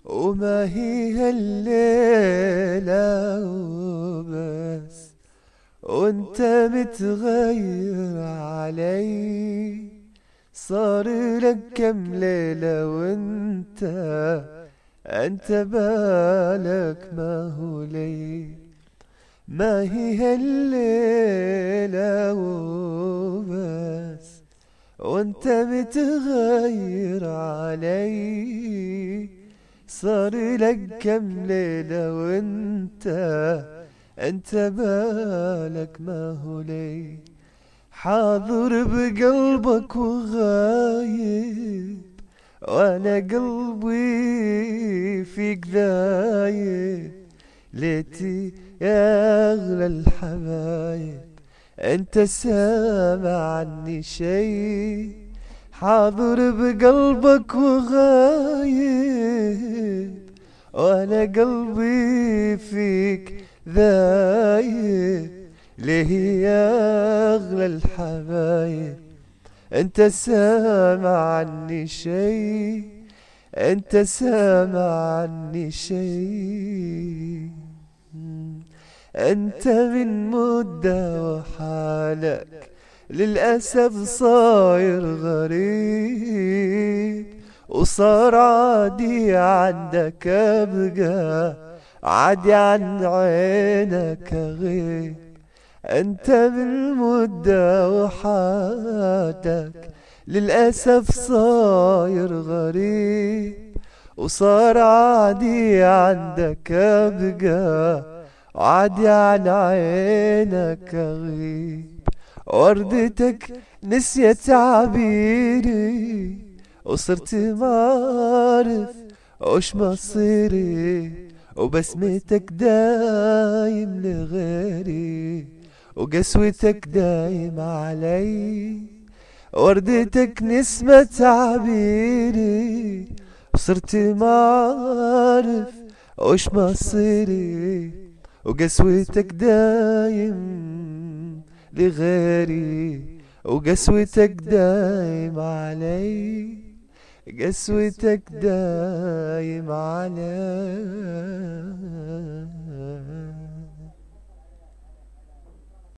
وما هي هالليلة وبس، وانت متغير علي. صار لك كم ليلة انت بالك ما هو لي. ما هي هالليلة وبس، وانت متغير علي. صار لك كم ليلة انت بالك ما هو لي. حاضر بقلبك وغايب، وانا قلبي فيك ذايب. ليتي يا اغلى الحبايب انت سامع عني شي. حاضر بقلبك وغايب، وانا قلبي فيك ذايب. ليه يا اغلى الحبايب انت سامع عني شي، انت سامع عني شي. انت من مدة وحالك للأسف صاير غريب، وصار عادي عندك أبقى عادي عن عينك أغيب. انت بالمدة وحالك للأسف صاير غريب، وصار عادي عندك أبقى عادي عن عينك أغيب. وردتك نسيت عبيري، وصرت ما عارف وش مصيري. وبسمتك دايم لغيري، وقسوتك دايم علي. وردتك نسمة تعبيري، وصرت ما عارف وش مصيري. وقسوتك دايم لغيري، وقسوتك دايم علي. قسوتك دايم علي.